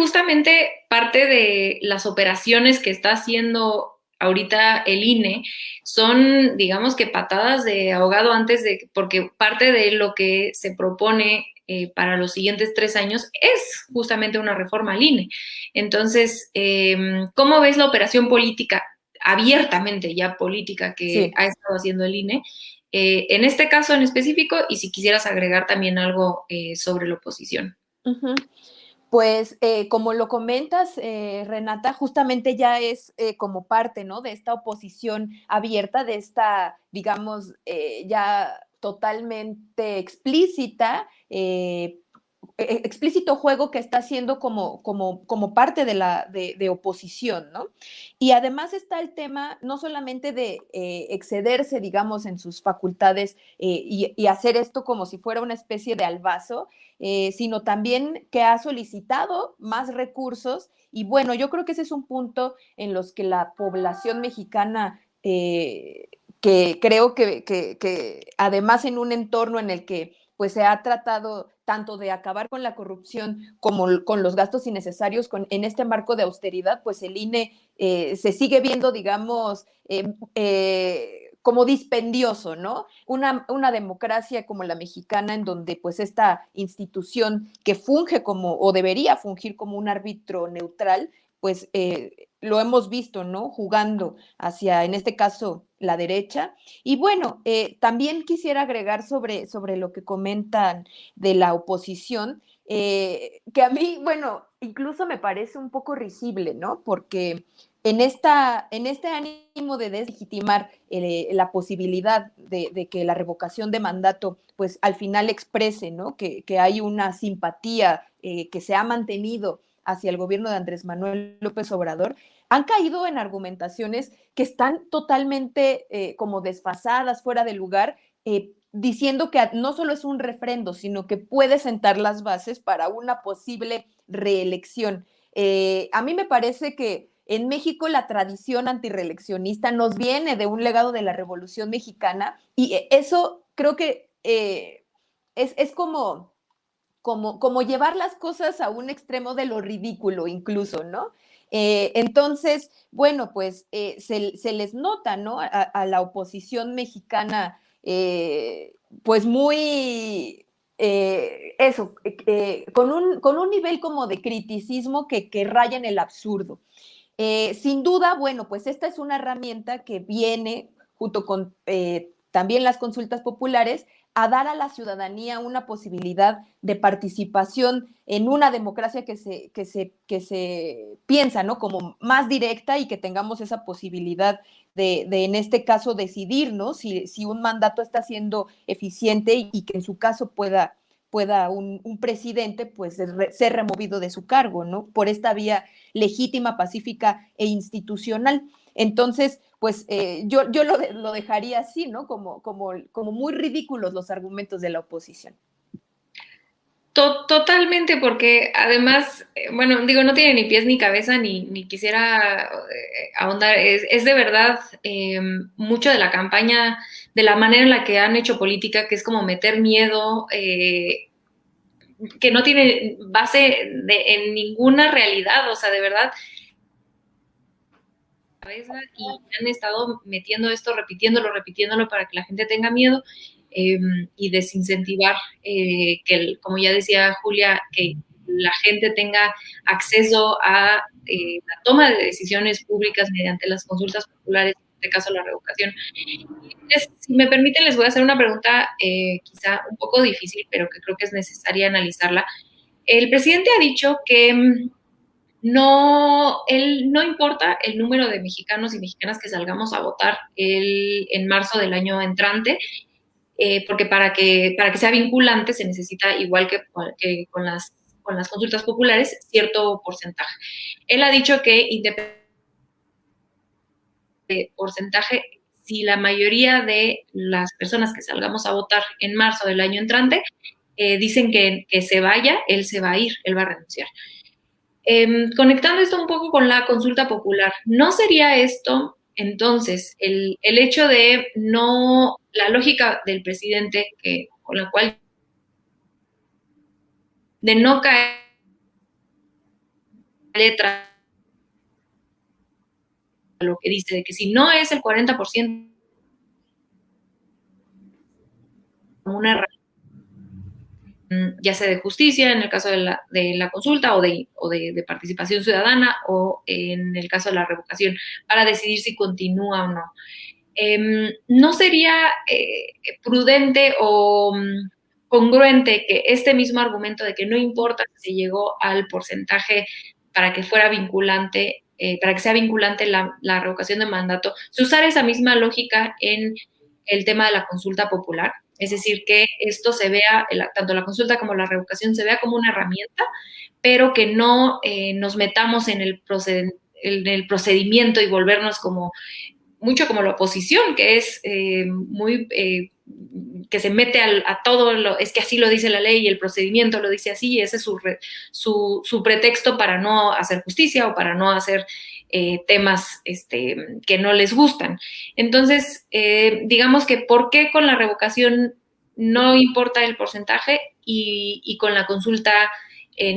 justamente parte de las operaciones que está haciendo ahorita el INE son, digamos que patadas de ahogado porque parte de lo que se propone para los siguientes 3 años es justamente una reforma al INE. Entonces, ¿cómo ves la operación política, abiertamente ya política, que Sí. ha estado haciendo el INE? En este caso en específico, y si quisieras agregar también algo sobre la oposición. Ujú. Pues como lo comentas, Renata, justamente ya es como parte, ¿no? De esta oposición abierta, de esta, digamos, ya totalmente explícita, explícito juego que está haciendo como parte de oposición, ¿no? Y además está el tema no solamente de excederse, digamos, en sus facultades y hacer esto como si fuera una especie de albazo, sino también que ha solicitado más recursos. Y bueno, yo creo que ese es un punto en los que la población mexicana, que creo que además en un entorno en el que pues se ha tratado tanto de acabar con la corrupción como con los gastos innecesarios en este marco de austeridad, pues el INE se sigue viendo, digamos, como dispendioso, ¿no? Una democracia como la mexicana, en donde pues esta institución que funge como, o debería fungir como un árbitro neutral, pues lo hemos visto, ¿no? Jugando hacia, en este caso, la derecha. Y bueno, también quisiera agregar sobre lo que comentan de la oposición, que a mí, bueno, incluso me parece un poco risible, ¿no? Porque en este ánimo de deslegitimar la posibilidad de que la revocación de mandato, pues al final exprese, ¿no? Que hay una simpatía que se ha mantenido hacia el gobierno de Andrés Manuel López Obrador, han caído en argumentaciones que están totalmente como desfasadas, fuera de lugar, diciendo que no solo es un refrendo, sino que puede sentar las bases para una posible reelección. A mí me parece que en México la tradición antireeleccionista nos viene de un legado de la Revolución Mexicana y eso creo que es como llevar las cosas a un extremo de lo ridículo incluso, ¿no? Entonces, bueno, pues se les nota, ¿no? A la oposición mexicana, pues muy, eso, con un nivel como de criticismo que raya en el absurdo. Sin duda, bueno, pues esta es una herramienta que viene junto con también las consultas populares a dar a la ciudadanía una posibilidad de participación en una democracia que se piensa, ¿no? Como más directa y que tengamos esa posibilidad en este caso, decidir, ¿no? Si un mandato está siendo eficiente y que en su caso pueda un presidente pues ser removido de su cargo, ¿no? Por esta vía legítima, pacífica e institucional. Entonces, pues yo lo dejaría así, ¿no? Como muy ridículos los argumentos de la oposición. Totalmente, porque además, bueno, digo, no tiene ni pies ni cabeza, ni quisiera ahondar. Es de verdad mucho de la campaña, de la manera en la que han hecho política, que es como meter miedo, que no tiene base en ninguna realidad, o sea, de verdad, y han estado metiendo esto, repitiéndolo para que la gente tenga miedo eh, y desincentivar como ya decía Julia, que la gente tenga acceso a la toma de decisiones públicas mediante las consultas populares, en este caso la revocación. Si me permiten, les voy a hacer una pregunta quizá un poco difícil, pero que creo que es necesaria analizarla. El presidente ha dicho que él no importa el número de mexicanos y mexicanas que salgamos a votar en marzo del año entrante, porque para que sea vinculante se necesita, igual que con las consultas populares, cierto porcentaje. Él ha dicho que independientemente de porcentaje, si la mayoría de las personas que salgamos a votar en marzo del año entrante dicen que se vaya, él se va a ir, él va a renunciar. Conectando esto un poco con la consulta popular, ¿no sería esto entonces el hecho de no, la lógica del presidente con la cual de no caer letra lo que dice, de que si no es el 40% una ya sea de justicia, en el caso de la consulta, o de participación ciudadana, o en el caso de la revocación, para decidir si continúa o no. ¿No sería prudente o congruente que este mismo argumento de que no importa si se llegó al porcentaje para que fuera vinculante, para que sea vinculante la revocación de mandato, se usara esa misma lógica en el tema de la consulta popular? Es decir, que esto se vea, tanto la consulta como la revocación, se vea como una herramienta, pero que no nos metamos en el procedimiento y volvernos como mucho como la oposición, que es muy, que se mete a todo, es que así lo dice la ley y el procedimiento lo dice así, y ese es su pretexto para no hacer justicia o para no hacer temas que no les gustan. Entonces, digamos que ¿por qué con la revocación no importa el porcentaje y con la consulta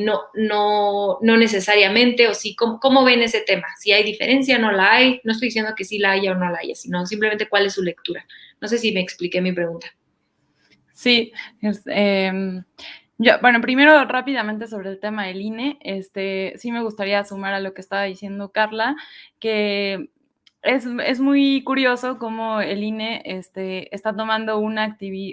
no necesariamente, o sí, ¿cómo ven ese tema? Si hay diferencia, no la hay, no estoy diciendo que sí la haya o no la haya, sino simplemente cuál es su lectura. No sé si me expliqué mi pregunta. Sí, bueno, primero rápidamente sobre el tema del INE, sí me gustaría sumar a lo que estaba diciendo Carla, que es muy curioso cómo el INE está tomando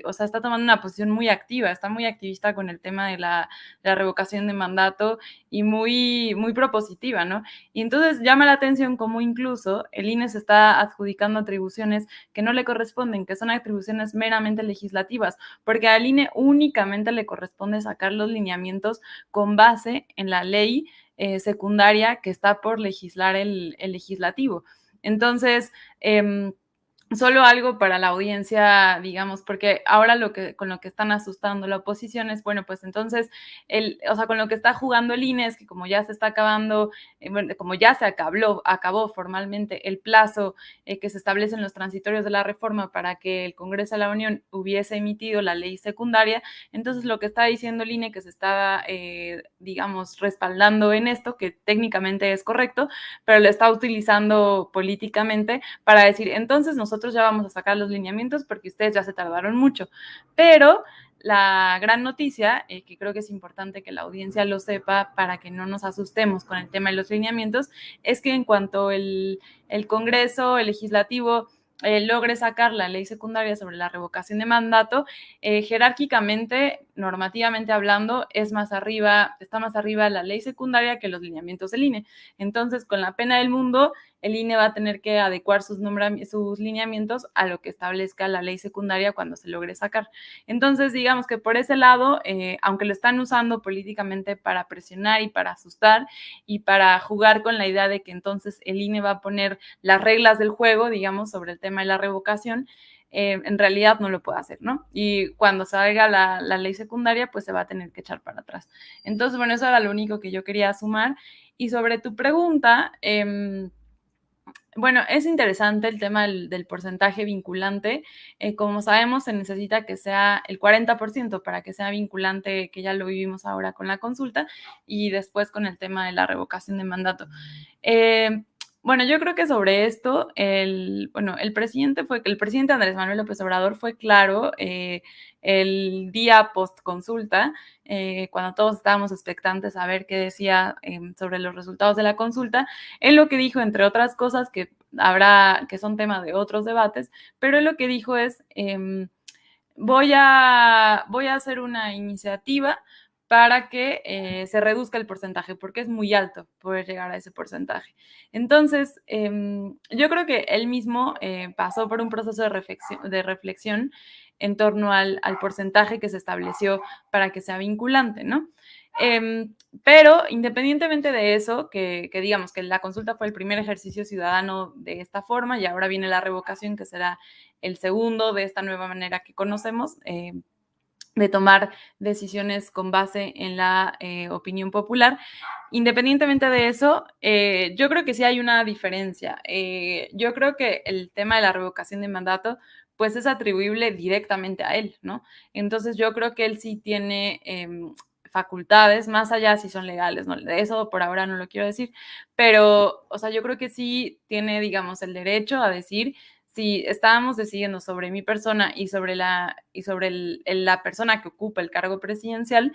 está tomando una posición muy activa, está muy activista con el tema de la revocación de mandato y muy, muy propositiva, ¿no? Y entonces llama la atención cómo incluso el INE se está adjudicando atribuciones que no le corresponden, que son atribuciones meramente legislativas, porque al INE únicamente le corresponde sacar los lineamientos con base en la ley secundaria que está por legislar el legislativo. Entonces, solo algo para la audiencia, digamos, porque ahora con lo que están asustando la oposición es, bueno, pues entonces, con lo que está jugando el INE es que como ya se está acabando, bueno, como ya se acabó formalmente el plazo que se establece en los transitorios de la reforma para que el Congreso de la Unión hubiese emitido la ley secundaria, entonces lo que está diciendo el INE que se está, digamos, respaldando en esto, que técnicamente es correcto, pero lo está utilizando políticamente para decir, entonces nosotros ya vamos a sacar los lineamientos porque ustedes ya se tardaron mucho. Pero la gran noticia, que creo que es importante que la audiencia lo sepa para que no nos asustemos con el tema de los lineamientos, es que en cuanto el Congreso, el legislativo, logre sacar la ley secundaria sobre la revocación de mandato, jerárquicamente, normativamente hablando, está más arriba la ley secundaria que los lineamientos del INE. Entonces, con la pena del mundo, el INE va a tener que adecuar sus lineamientos a lo que establezca la ley secundaria cuando se logre sacar. Entonces, digamos que por ese lado, aunque lo están usando políticamente para presionar y para asustar y para jugar con la idea de que entonces el INE va a poner las reglas del juego, digamos, sobre el tema de la revocación, en realidad no lo puede hacer, ¿no? Y cuando salga la ley secundaria, pues se va a tener que echar para atrás. Entonces, bueno, eso era lo único que yo quería sumar. Y sobre tu pregunta, bueno, es interesante el tema del porcentaje vinculante. Como sabemos, se necesita que sea el 40% para que sea vinculante, que ya lo vivimos ahora con la consulta, y después con el tema de la revocación de mandato. Bueno, yo creo que sobre esto, el presidente Andrés Manuel López Obrador fue claro el día post consulta, cuando todos estábamos expectantes a ver qué decía sobre los resultados de la consulta. Él lo que dijo, entre otras cosas que son tema de otros debates, pero él lo que dijo es, voy a hacer una iniciativa para que se reduzca el porcentaje, porque es muy alto poder llegar a ese porcentaje. Entonces, yo creo que él mismo pasó por un proceso de reflexión en torno al porcentaje que se estableció para que sea vinculante, ¿no? Pero independientemente de eso, que digamos que la consulta fue el primer ejercicio ciudadano de esta forma y ahora viene la revocación, que será el segundo de esta nueva manera que conocemos, de tomar decisiones con base en la opinión popular. Independientemente de eso, yo creo que sí hay una diferencia. Yo creo que el tema de la revocación de mandato pues es atribuible directamente a él, ¿no? Entonces yo creo que él sí tiene facultades, más allá si son legales, ¿no? De eso por ahora no lo quiero decir, pero, o sea, yo creo que sí tiene, digamos, el derecho a decir si estábamos decidiendo sobre mi persona y sobre la persona que ocupa el cargo presidencial,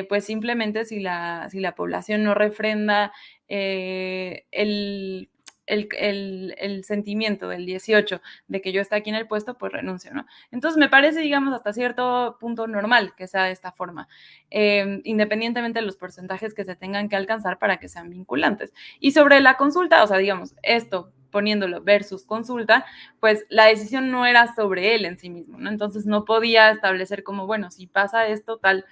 pues simplemente si la población no refrenda el sentimiento del 18 de que yo esté aquí en el puesto, pues renuncio, ¿no? Entonces me parece, digamos, hasta cierto punto normal que sea de esta forma, independientemente de los porcentajes que se tengan que alcanzar para que sean vinculantes. Y sobre la consulta, o sea, digamos, esto poniéndolo versus consulta, pues la decisión no era sobre él en sí mismo, ¿no? Entonces no podía establecer como, bueno, si pasa esto, tal.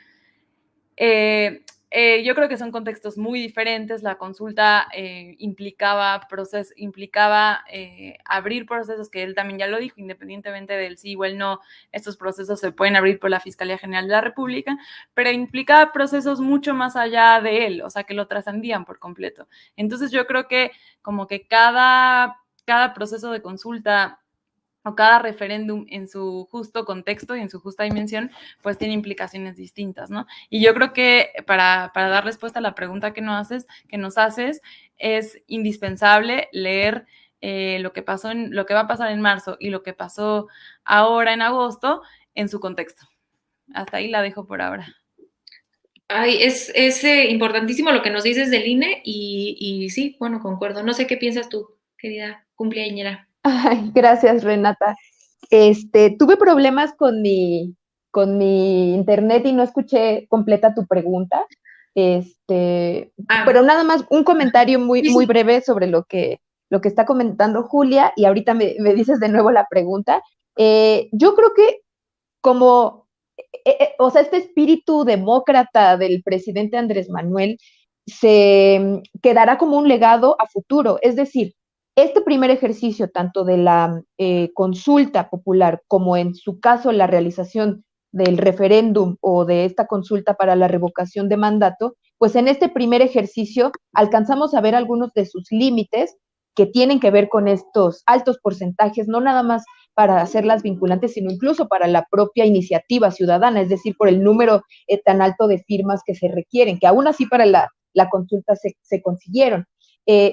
Yo creo que son contextos muy diferentes. La consulta implicaba abrir procesos, que él también ya lo dijo, independientemente del sí o el no, estos procesos se pueden abrir por la Fiscalía General de la República, pero implicaba procesos mucho más allá de él, o sea, que lo trascendían por completo. Entonces yo creo que como que cada proceso de consulta o cada referéndum en su justo contexto y en su justa dimensión, pues tiene implicaciones distintas, ¿no? Y yo creo que para dar respuesta a la pregunta que nos haces, es indispensable leer lo que va a pasar en marzo y lo que pasó ahora en agosto en su contexto. Hasta ahí la dejo por ahora. Ay, es importantísimo lo que nos dices del INE y sí, bueno, concuerdo. No sé qué piensas tú, querida cumpleañera. Ay, gracias, Renata. Tuve problemas con mi internet y no escuché completa tu pregunta. Pero nada más un comentario muy, muy breve sobre lo que está comentando Julia, y ahorita me dices de nuevo la pregunta. Yo creo que como, o sea, este espíritu demócrata del presidente Andrés Manuel se quedará como un legado a futuro. Es decir, este primer ejercicio, tanto de la consulta popular como en su caso la realización del referéndum o de esta consulta para la revocación de mandato, pues en este primer ejercicio alcanzamos a ver algunos de sus límites que tienen que ver con estos altos porcentajes, no nada más para hacerlas vinculantes, sino incluso para la propia iniciativa ciudadana, es decir, por el número tan alto de firmas que se requieren, que aún así para la consulta se consiguieron.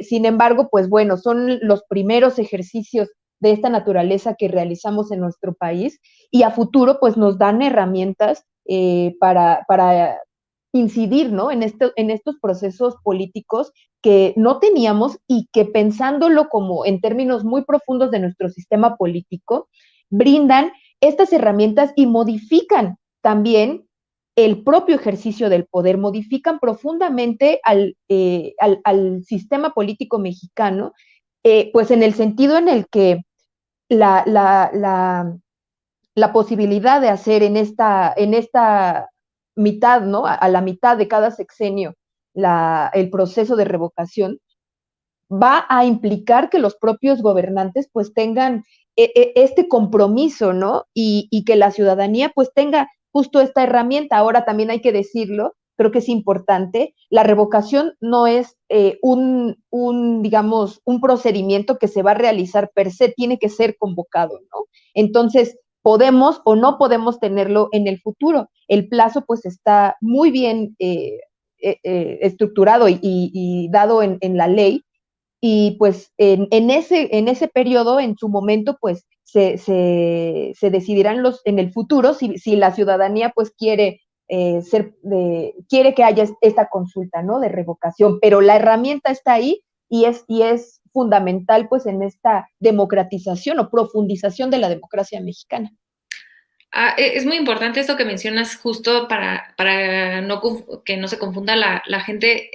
Sin embargo, pues bueno, son los primeros ejercicios de esta naturaleza que realizamos en nuestro país, y a futuro pues nos dan herramientas para incidir, ¿no? en estos procesos políticos que no teníamos, y que, pensándolo como en términos muy profundos de nuestro sistema político, brindan estas herramientas y modifican también el propio ejercicio del poder, modifican profundamente al sistema político mexicano, pues en el sentido en el que la posibilidad de hacer en esta mitad, ¿no? A la mitad de cada sexenio, el proceso de revocación, va a implicar que los propios gobernantes pues tengan este compromiso, ¿no? Y que la ciudadanía pues tenga justo esta herramienta. Ahora también hay que decirlo, creo que es importante, la revocación no es digamos, un procedimiento que se va a realizar per se, tiene que ser convocado, ¿no? Entonces, podemos o no podemos tenerlo en el futuro. El plazo pues está muy bien estructurado y dado en la ley, y pues en ese periodo, en su momento, pues se decidirán en el futuro si la ciudadanía pues quiere quiere que haya esta consulta, ¿no? De revocación, pero la herramienta está ahí, y es fundamental pues en esta democratización o profundización de la democracia mexicana. Es muy importante esto que mencionas, justo para que no se confunda la gente,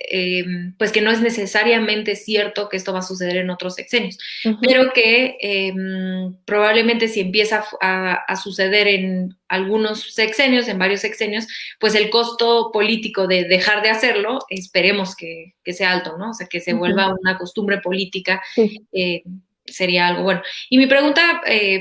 pues que no es necesariamente cierto que esto va a suceder en otros sexenios, pero que probablemente si empieza a suceder en algunos sexenios, en varios sexenios, pues el costo político de dejar de hacerlo, esperemos que sea alto, ¿no? O sea, que se vuelva una costumbre política, Sí. sería algo bueno. Y mi pregunta